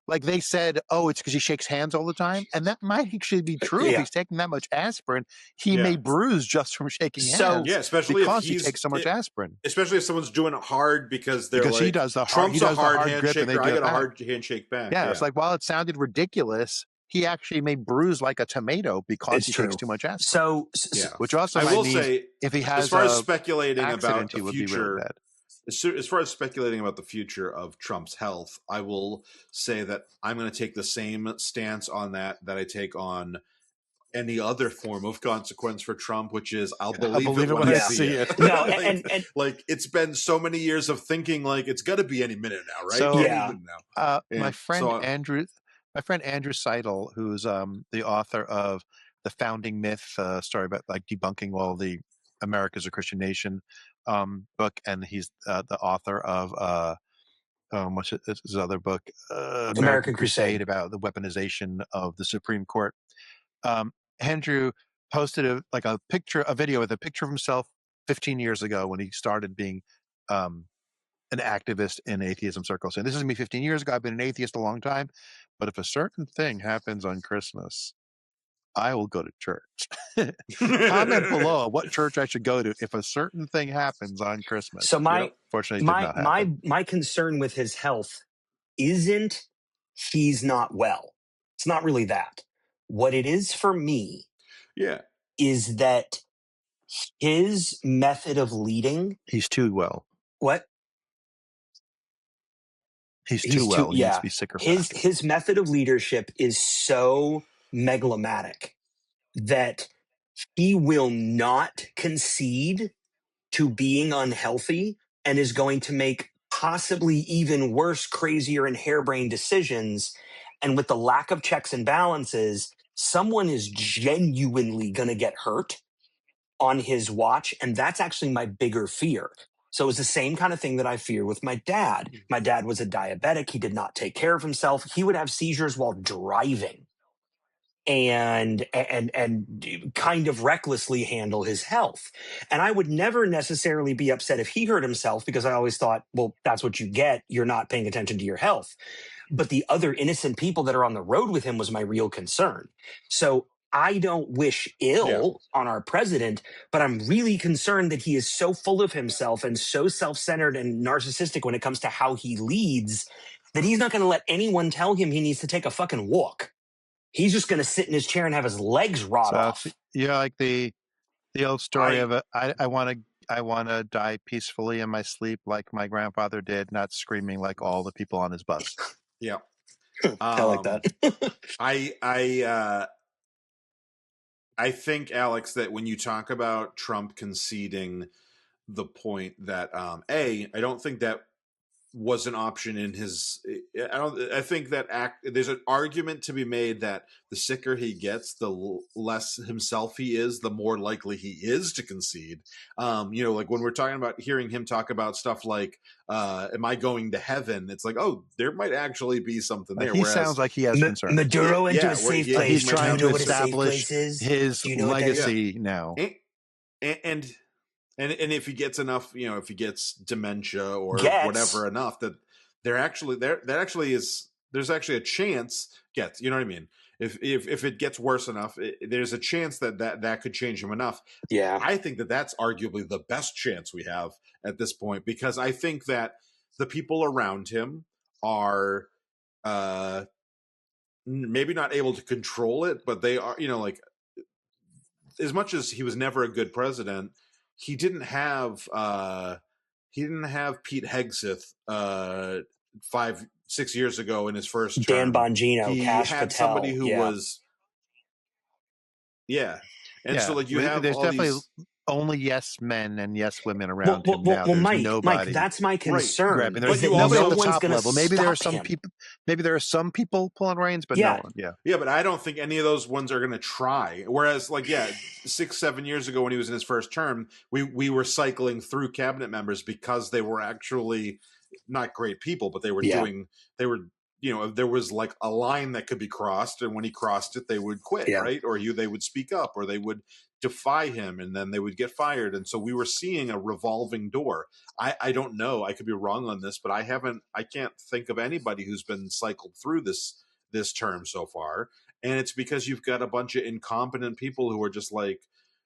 like they said, it's because he shakes hands all the time, and that might actually be true. If he's taking that much aspirin, he may bruise just from shaking hands. Yeah, especially because if he takes so much aspirin. Especially if someone's doing it hard because he does the Trump's a hard handshake, and I get a hard handshake back. Yeah, it's like while it sounded ridiculous, he actually may bruise like a tomato because he takes too much aspirin. Which also I will say, if he has as far as speculating about the future. As far as speculating about the future of Trump's health, I will say that I'm going to take the same stance on that I take on any other form of consequence for Trump, which is I'll believe it when I see it. No, and like it's been so many years of thinking like it's got to be any minute now, right? So, any minute now. My friend Andrew Seidel, who's the author of The Founding Myth, story about like debunking all the America's a Christian Nation book, and he's the author of what's his other book, American Crusade, about the weaponization of the Supreme Court. Andrew posted a video with a picture of himself 15 years ago when he started being an activist in atheism circles. And this is me 15 years ago. I've been an atheist a long time, but if a certain thing happens on Christmas, I will go to church. Comment below what church I should go to if a certain thing happens on Christmas. So fortunately, my concern with his health isn't he's not well. It's not really that. What it is for me is that his method of leading. He's too well. What? He's too well. He needs Yeah. to be sicker faster. His method of leadership is so megalomatic that he will not concede to being unhealthy and is going to make possibly even worse, crazier, and harebrained decisions. And with the lack of checks and balances, someone is genuinely going to get hurt on his watch. And that's actually my bigger fear. So it's the same kind of thing that I fear with my dad. My dad was a diabetic. He did not take care of himself. He would have seizures while driving and kind of recklessly handle his health. And I would never necessarily be upset if he hurt himself, because I always thought, well, that's what you get. You're not paying attention to your health. But the other innocent people that are on the road with him was my real concern. So I don't wish ill on our president, but I'm really concerned that he is so full of himself and so self-centered and narcissistic when it comes to how he leads that he's not going to let anyone tell him he needs to take a fucking walk. He's just going to sit in his chair and have his legs rot off. Yeah, like the old story of I want to die peacefully in my sleep like my grandfather did, not screaming like all the people on his bus. Yeah. I like that. I think, Alex, that when you talk about Trump conceding the point that I don't think that was an option in his. I think that there's an argument to be made that the sicker he gets, the less himself he is, the more likely he is to concede. Like when we're talking about hearing him talk about stuff like, "Am I going to heaven?" It's like, oh, there might actually be something there. He sounds like he has concern. Maduro into a safe place. He's trying to establish his legacy now. And if he gets enough, if he gets dementia or whatever enough, that there's actually a chance you know what I mean? If it gets worse enough, there's a chance that could change him enough. Yeah. I think that's arguably the best chance we have at this point, because I think that the people around him are maybe not able to control it, but they are, like, as much as he was never a good president, he didn't have Pete Hegseth 5-6 years ago in his first term. Dan Bongino, he Kash had Patel, somebody who was so like you have there's all definitely these only yes men and yes women around him now. Well, there's nobody. Mike, that's my concern. Right. There's nobody at the top level. Maybe there are some people. Maybe there are some people pulling reins, but no one. Yeah, but I don't think any of those ones are going to try. Whereas, 6-7 years ago when he was in his first term, we were cycling through cabinet members because they were actually not great people, but they were there was like a line that could be crossed, and when he crossed it, they would quit, right? Or they would speak up, or they would defy him, and then they would get fired. And so we were seeing a revolving door. I don't know. I could be wrong on this, but I can't think of anybody who's been cycled through this term so far. And it's because you've got a bunch of incompetent people who are just like,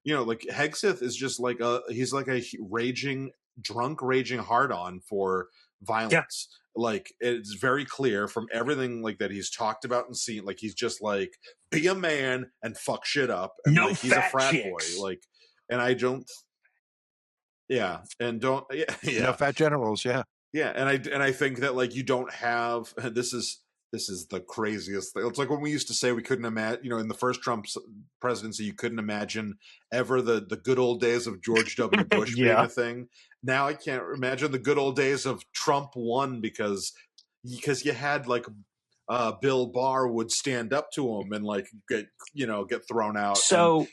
like Hegseth is just like he's like a raging hard on for violence. Like, it's very clear from everything like that he's talked about and seen, like he's just like, be a man and fuck shit up, and no like he's a frat chicks. boy, like, and I don't no fat generals, and I think that, like, you don't have this is the craziest thing. It's like when we used to say we couldn't imagine, in the first Trump presidency, you couldn't imagine ever the good old days of George W. Bush being a thing. Now I can't imagine the good old days of Trump 1 because you had like Bill Barr would stand up to him and like get thrown out. So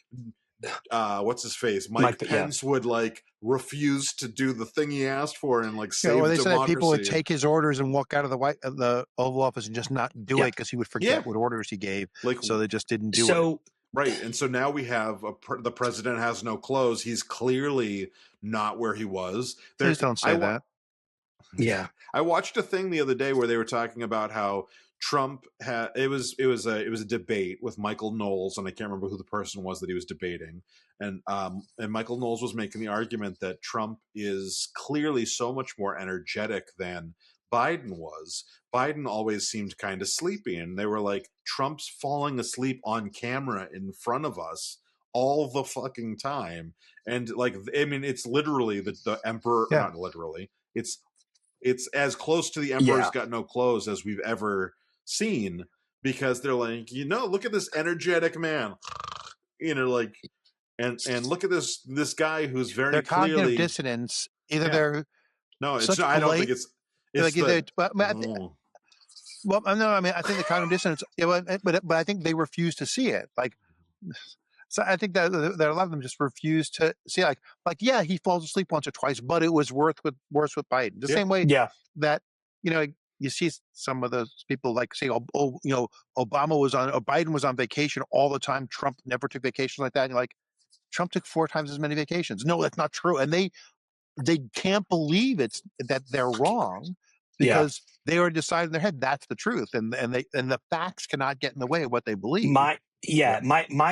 what's his face? Mike Pence would like refuse to do the thing he asked for and like save they democracy. said people would take his orders and walk out of the Oval Office and just not do it because he would forget what orders he gave. Like, so they just didn't do it. Right. And so now we have the president has no clothes. He's clearly not where he was. Please don't say that. Yeah. I watched a thing the other day where they were talking about how Trump had it was a debate with Michael Knowles, and I can't remember who the person was that he was debating. And Michael Knowles was making the argument that Trump is clearly so much more energetic than Biden was. Biden always seemed kind of sleepy, and they were like, Trump's falling asleep on camera in front of us all the fucking time. And like, I mean, it's literally the emperor, Yeah. not literally. It's as close to the Emperor's Yeah. Got No Clothes as we've ever seen, because they're like, look at this energetic man, like, and look at this guy who's very Their cognitive clearly dissonance, either Yeah. they're no, it's such not, I don't think blatant, it's like the well, no, I mean, I think the cognitive dissonance, but I think they refuse to see it. Like, so I think that a lot of them just refuse to see, like, yeah, he falls asleep once or twice, but it was worse with Biden. The same way Yeah. that you see some of those people like say, Obama was on, or Biden was on vacation all the time. Trump never took vacations like that. And you're like, Trump took 4 times as many vacations. No, that's not true. And they can't believe that they're wrong, because they already decided in their head that's the truth, and the facts cannot get in the way of what they believe. My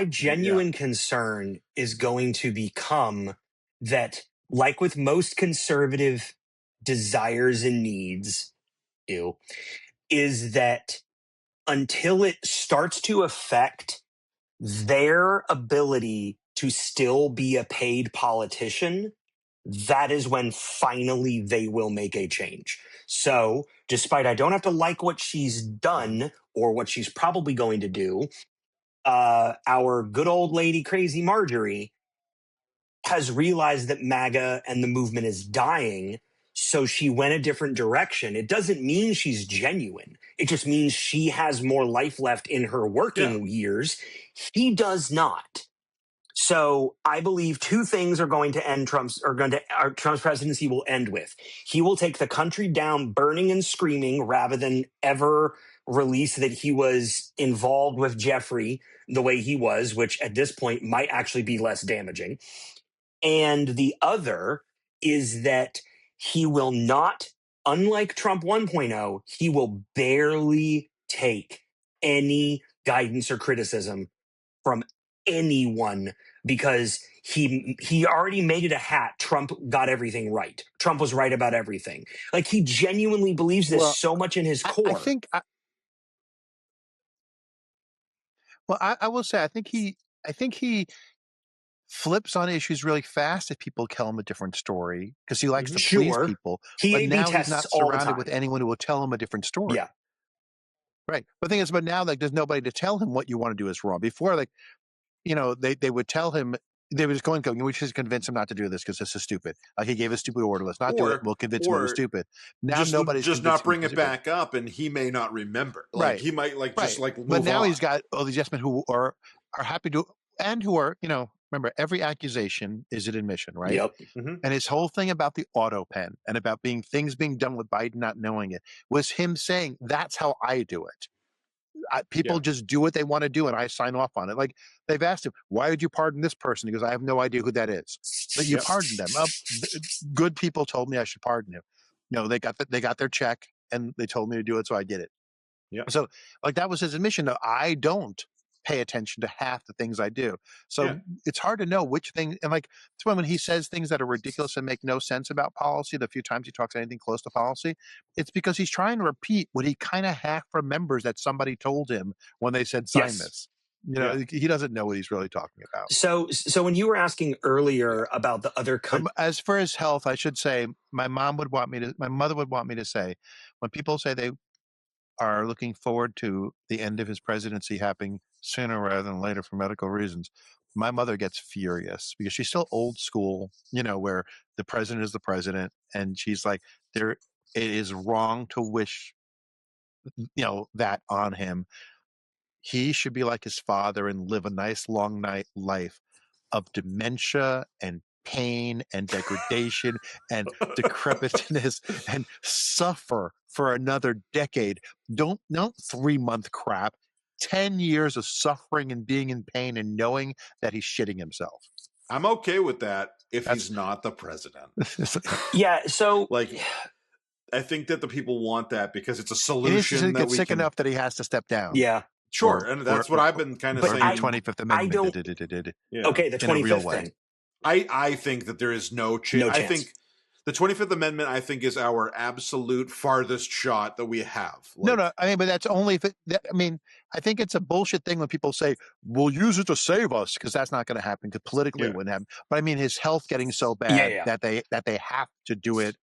genuine concern is going to become that, like with most conservative desires and needs, is that until it starts to affect their ability to still be a paid politician, that is when finally they will make a change. So, despite I don't have to like what she's done or what she's probably going to do, our good old lady Crazy Marjorie has realized that MAGA and the movement is dying. So she went a different direction. It doesn't mean she's genuine. It just means she has more life left in her working years. He does not. So I believe 2 things are going to end Trump's presidency will end with. He will take the country down burning and screaming rather than ever release that he was involved with Jeffrey the way he was, which at this point might actually be less damaging. And the other is that he will not, unlike Trump 1.0, he will barely take any guidance or criticism from anyone, because he already made it a hat. Trump got everything right. Trump was right about everything. Like, he genuinely believes this so much in his core. I will say, I think he flips on issues really fast if people tell him a different story, because he likes to please people. He but A/B now he's tests not all the surrounded time with anyone who will tell him a different story. Yeah. Right. But the thing is, but now, like, there's nobody to tell him what you want to do is wrong. Before, like, they would tell him, they were just going, we should convince him not to do this because this is stupid. Like, he gave a stupid order. Let's not do it. We'll convince him it was stupid. Now nobody's just not bring it back up, and he may not remember. Like, he might just like move But now on. he's got all these yes men who are happy to, and who are, remember, every accusation is an admission, right? Yep. Mm-hmm. And his whole thing about the auto pen and about things being done with Biden not knowing it was him saying, that's how I do it. People just do what they want to do, and I sign off on it. Like, they've asked him, why did you pardon this person? He goes, I have no idea who that is. But you pardoned them. Good people told me I should pardon him. They got their check, and they told me to do it, so I did it. Yeah. So, like, that was his admission. I don't pay attention to half the things I do. So it's hard to know which thing. And like, it's when he says things that are ridiculous and make no sense about policy, the few times he talks anything close to policy, it's because he's trying to repeat what he kind of half remembers that somebody told him when they said, sign this. He doesn't know what he's really talking about. So when you were asking earlier about the other countries, as for his health, I should say, my mother would want me to say, when people say they are looking forward to the end of his presidency happening sooner rather than later for medical reasons, my mother gets furious because she's still old school, where the president is the president, and she's like, it is wrong to wish, that on him. He should be like his father and live a nice long life of dementia and pain and degradation and decrepitness and suffer for another decade. Don't 3-month crap. 10 years of suffering and being in pain and knowing that he's shitting himself. I'm okay with that if he's not the president. So like, I think that the people want that because it's a solution. He gets sick enough that he has to step down. Yeah. Sure, and that's what I've been kind of saying. 25th Amendment. Okay, the 25th thing. I think that there is no chance. I think The 25th Amendment, I think, is our absolute farthest shot that we have. No. I mean, but that's only if I think it's a bullshit thing when people say, we'll use it to save us, because that's not going to happen, because politically it wouldn't happen. But I mean, his health getting so bad that they have to do it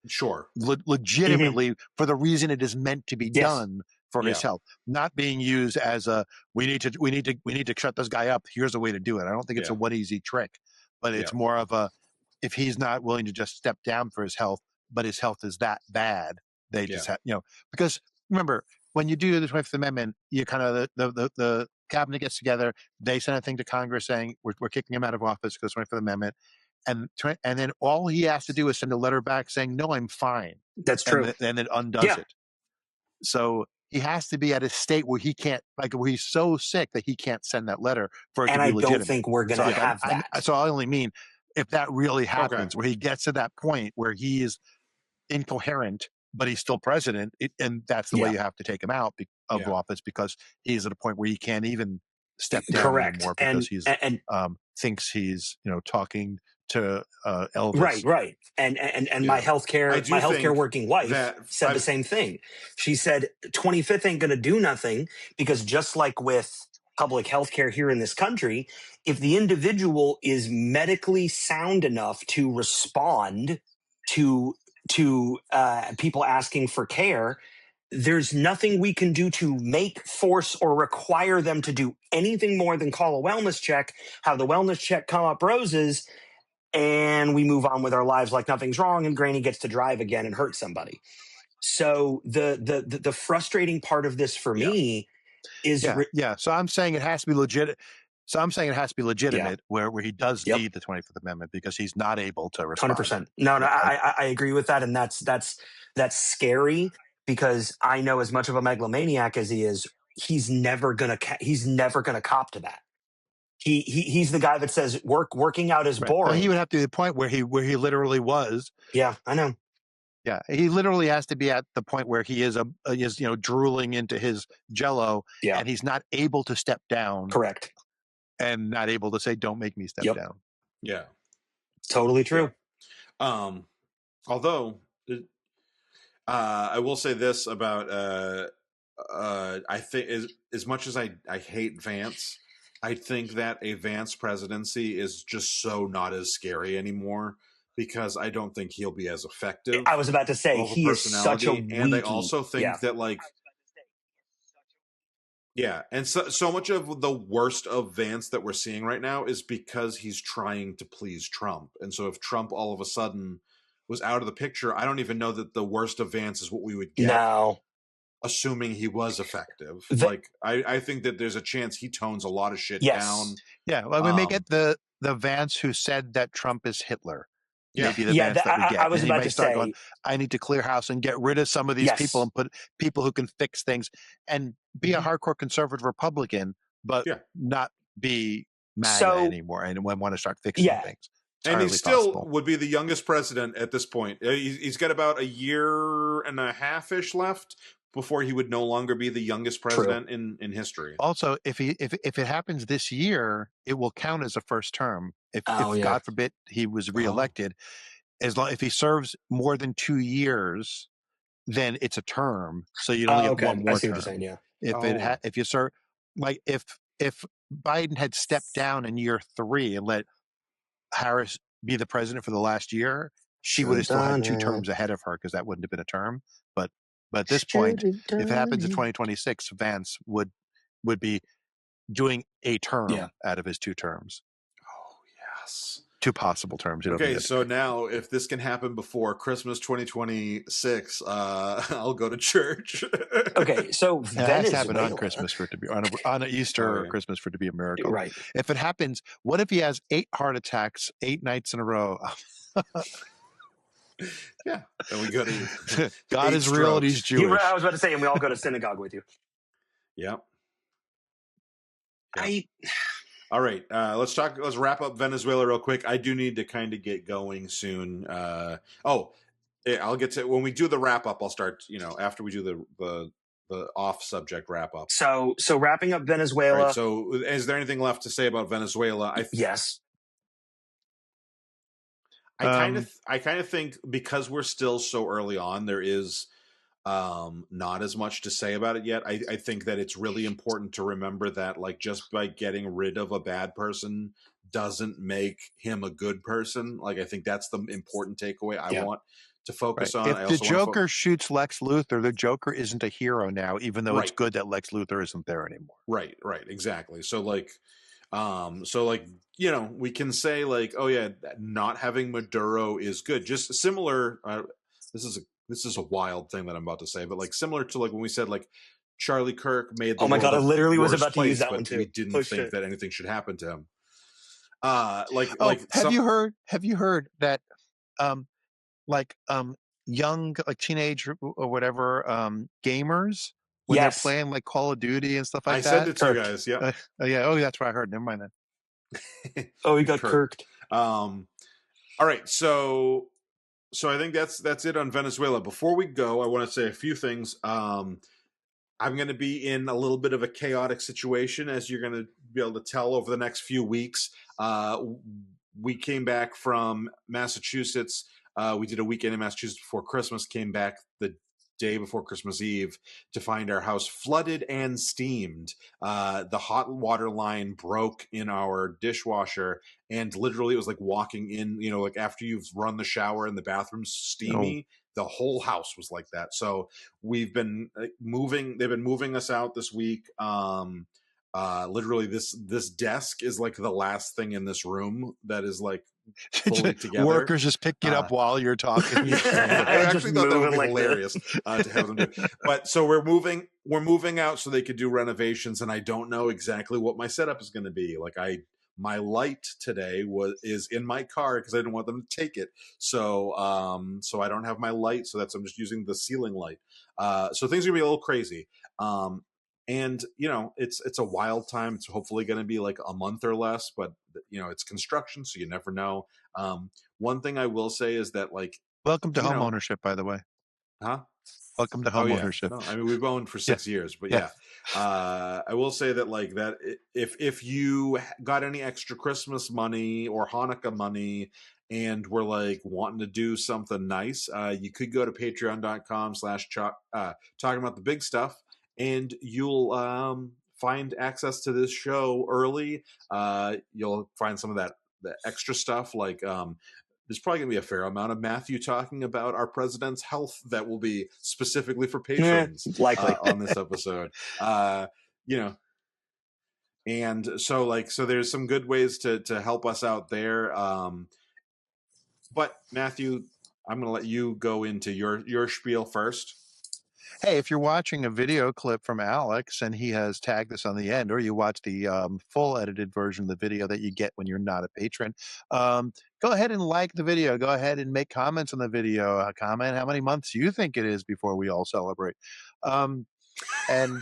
legitimately for the reason it is meant to be done for his health, not being used as a, we need to shut this guy up. Here's a way to do it. I don't think it's a one easy trick, but it's more of a, if he's not willing to just step down for his health, but his health is that bad, they just have, because remember, when you do the 25th Amendment, you kind of, the cabinet gets together, they send a thing to Congress saying, we're kicking him out of office because 25th Amendment. And then all he has to do is send a letter back saying, no, I'm fine. That's true. And it undoes it. So he has to be at a state where he can't, where he's so sick that he can't send that letter for it to be legitimate. And I don't think we're going to have that. So I only mean, if that really happens, where he gets to that point where he is incoherent, but he's still president, and that's the way you have to take him out of office, because he's at a point where he can't even step down anymore, because he's thinks he's talking to Elvis. Right. And my healthcare working wife said the same thing. She said 25th ain't going to do nothing, because just like with public health care here in this country, if the individual is medically sound enough to respond to people asking for care, there's nothing we can do to make, force, or require them to do anything more than call a wellness check, have the wellness check come up roses, and we move on with our lives like nothing's wrong, and Granny gets to drive again and hurt somebody. So the frustrating part of this for me is So I'm saying it has to be legit. So I'm saying it has to be legitimate, where he does need the 25th Amendment, because he's not able to respond. 100%. No, I agree with that, and that's scary, because I know, as much of a megalomaniac as he is, he's never gonna cop to that. He's the guy that says working out is boring. Well, he would have to be the point where he literally was. Yeah, I know. Yeah, he literally has to be at the point where he is drooling into his Jello, and he's not able to step down. Correct. And not able to say, "Don't make me step down." Yeah, totally true. Although I will say this about I think as much as I hate Vance, I think that a Vance presidency is just so not as scary anymore, because I don't think he'll be as effective. I was about to say, he is such a weakie. And I also think that and so much of the worst of Vance that we're seeing right now is because he's trying to please Trump. And so if Trump all of a sudden was out of the picture, I don't even know that the worst of Vance is what we would get. No. Assuming he was effective. I think that there's a chance he tones a lot of shit down. Yeah, well, we make it the Vance who said that Trump is Hitler. Maybe the Vance that we get. I was about to say, going, I need to clear house and get rid of some of these people and put people who can fix things, and be a hardcore conservative Republican, but not be MAGA anymore, and want to start fixing things. And he still would be the youngest president at this point. He's got about a year and a half-ish left before he would no longer be the youngest president in history. Also, if it happens this year, it will count as a first term. If God forbid he was reelected, if he serves more than 2 years, then it's a term. So you only get one more I see term. What you're saying, If you serve, like if Biden had stepped down in year 3 and let Harris be the president for the last year, she would have still had 2 terms ahead of her, because that wouldn't have been a term. But at this point, if it happens in 2026, Vance would be doing a term out of his 2 terms. Oh, yes. 2 possible terms. Okay, so now if this can happen before Christmas 2026, I'll go to church. Okay, so it has to happen on Christmas for it to be on Easter or Christmas for it to be a miracle. Right. If it happens, what if he has 8 heart attacks 8 nights in a row? Yeah, and we go to God is real and he's Jewish. I was about to say, and we all go to synagogue with you. Yep. All right, let's wrap up Venezuela real quick. I do need to kind of get going soon. I'll get to when we do the wrap up. I'll start. After we do the off subject wrap up. So wrapping up Venezuela. Right, so is there anything left to say about Venezuela? Yes. I kind of think because we're still so early on, there is not as much to say about it yet. I think that it's really important to remember that like just by getting rid of a bad person doesn't make him a good person. Like I think that's the important takeaway I want to focus on. If I the also Joker shoots Lex Luthor, the Joker isn't a hero now, even though it's good that Lex Luthor isn't there anymore. Right, exactly. So like you know, we can say like, oh yeah, not having Maduro is good. Just similar. This is a wild thing that I'm about to say, but like similar to like when we said like Charlie Kirk made the world I literally was about to use that but one too. we didn't think that anything should happen to him. Have you heard that young like teenage or whatever gamers when they're playing like Call of Duty and stuff like that? I sent it to you guys. Yeah. Oh, that's what I heard. Never mind then. Oh, he got kirked. All right, so I think that's it on Venezuela. Before we go, I want to say a few things. I'm going to be in a little bit of a chaotic situation, as you're going to be able to tell over the next few weeks. We came back from Massachusetts. We did a weekend in Massachusetts before Christmas, came back the day before Christmas Eve to find our house flooded and steamed. The hot water line broke in our dishwasher, and literally it was like walking in, you know, like after you've run the shower and the bathroom's steamy, the whole house was like that. So we've been moving, they've been moving us out this week. Literally this desk is like the last thing in this room that is like fully together. Workers just pick it up while you're talking. I actually thought that would be hilarious to have them do. But so we're moving out so they could do renovations, and I don't know exactly what my setup is going to be. Like my light today is in my car because I didn't want them to take it. So I don't have my light, so I'm just using the ceiling light. So things are gonna be a little crazy. And you know, it's a wild time. It's hopefully going to be like a month or less, but you know, it's construction, so you never know. One thing I will say is that like, welcome to home ownership, by the way. Huh? Welcome to home ownership. No, I mean, we've owned for 6 years, but I will say that like that if you got any extra Christmas money or Hanukkah money and we're like wanting to do something nice, you could go to patreon.com/talking about the big stuff. And you'll find access to this show early. You'll find some of the extra stuff. Like there's probably going to be a fair amount of Matthew talking about our president's health that will be specifically for patrons likely on this episode. You know, and so there's some good ways to help us out there. But Matthew, I'm going to let you go into your spiel first. Hey, if you're watching a video clip from Alex and he has tagged us on the end, or you watch the full edited version of the video that you get when you're not a patron, go ahead and like the video. Go ahead and make comments on the video. Comment how many months you think it is before we all celebrate. And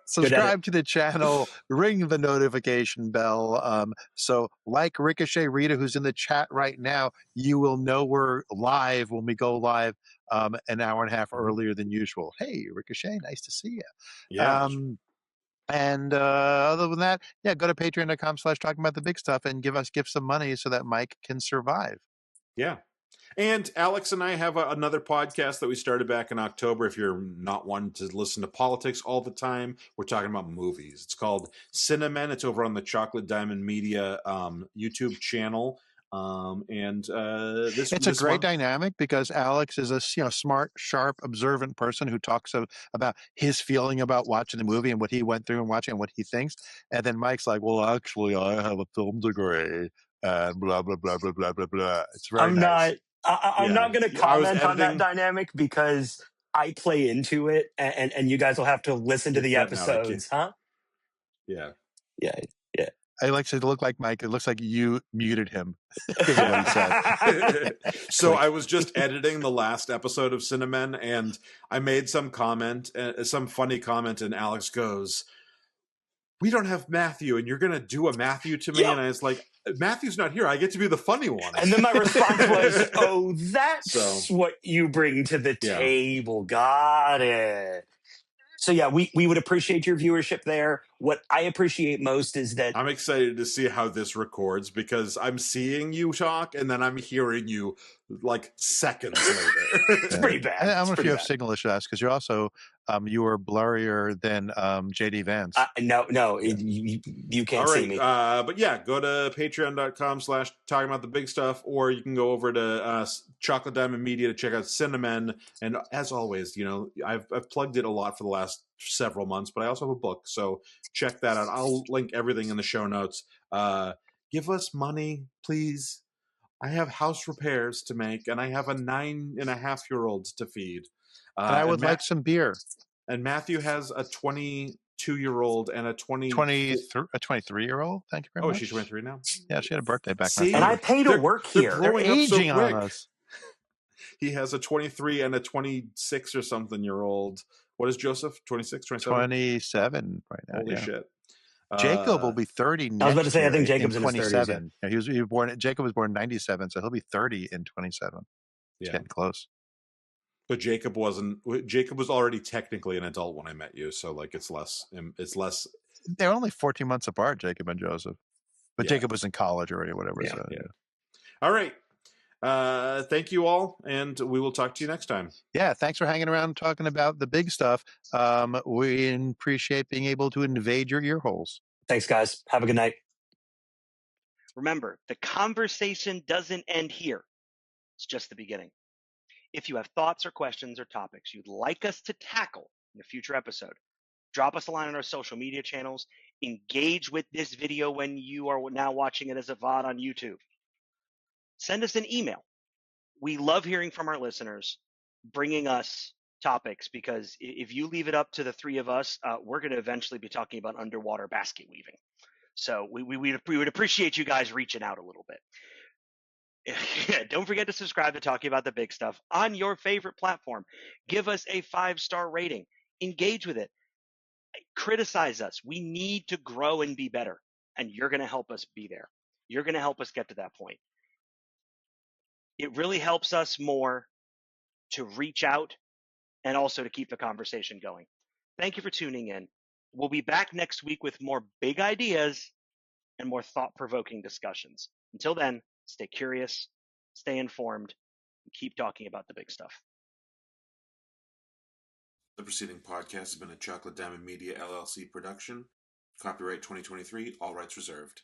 subscribe to the channel, ring the notification bell. So like Ricochet Rita, who's in the chat right now, you will know we're live when we go live an hour and a half earlier than usual. Hey, Ricochet, nice to see you. Yeah. And other than that, go to patreon.com/talking about the big stuff and give some money so that Mike can survive. Yeah. And Alex and I have another podcast that we started back in October. If you're not one to listen to politics all the time, we're talking about movies. It's called Cinemen. It's over on the Chocolate Diamond Media YouTube channel. It's a great dynamic because Alex is a smart, sharp, observant person who talks about his feeling about watching the movie and what he went through and watching and what he thinks. And then Mike's like, well, actually, I have a film degree and blah, blah, blah, blah, blah, blah, blah. It's very nice. I'm not going to comment on that dynamic because I play into it, and you guys will have to listen to the episodes, huh? Yeah. I like to look like Mike. It looks like you muted him because of what he said. So I was just editing the last episode of Cinemen, and I made some funny comment, and Alex goes, "We don't have Matthew, and you're going to do a Matthew to me?" Yep. And I was like, Matthew's not here. I get to be the funny one. And then my response was, oh, that's what you bring to the table. Got it. So yeah, we would appreciate your viewership there. What I appreciate most is that I'm excited to see how this records because I'm seeing you talk and then I'm hearing you like seconds later. it's pretty bad. I don't It's know if pretty you have bad. signal issues because you're also you were blurrier than JD Vance. No, you can't All see right, me. but yeah, go to patreon.com/talking about the big stuff, or you can go over to Chocolate Diamond Media to check out Cinnamon. And as always, you know, I've plugged it a lot for the last several months, but I also have a book, so check that out. I'll link everything in the show notes. Give us money, please. I have house repairs to make, and I have a 9.5-year-old to feed. And I would like some beer. And Matthew has a 22-year-old and a 23-year-old. Thank you very much. Oh, she's 23 now? Yeah, she had a birthday back See? And I pay to work They're here. They're growing up so aging on quick. us. He has a 23 and a 26 or something year old. What is Joseph? 26, 27? 27 right now. Holy yeah. shit. Jacob will be 30 next I was about to say, I think year Jacob's in his 30s. 27. Yeah, he was born. Jacob was born in 97, so he'll be 30 in 27. It's Yeah. getting close. But Jacob wasn't. Jacob was already technically an adult when I met you, so like it's less. They're only 14 months apart, Jacob and Joseph. But Yeah. Jacob was in college already, whatever. Yeah. So, Yeah. All right. Thank you all, and we will talk to you next time. Yeah, thanks for hanging around and talking about the big stuff. We appreciate being able to invade your ear holes. Thanks, guys. Have a good night. Remember, the conversation doesn't end here. It's just the beginning. If you have thoughts or questions or topics you'd like us to tackle in a future episode, drop us a line on our social media channels. Engage with this video when you are now watching it as a VOD on YouTube. Send us an email. We love hearing from our listeners, bringing us topics, because if you leave it up to the three of us, we're going to eventually be talking about underwater basket weaving. So we would appreciate you guys reaching out a little bit. Don't forget to subscribe to Talking About the Big Stuff on your favorite platform. Give us a 5-star rating. Engage with it. Criticize us. We need to grow and be better, and you're going to help us be there. You're going to help us get to that point. It really helps us more to reach out and also to keep the conversation going. Thank you for tuning in. We'll be back next week with more big ideas and more thought-provoking discussions. Until then, stay curious, stay informed, and keep talking about the big stuff. The preceding podcast has been a Chocolate Diamond Media LLC production. Copyright 2023, all rights reserved.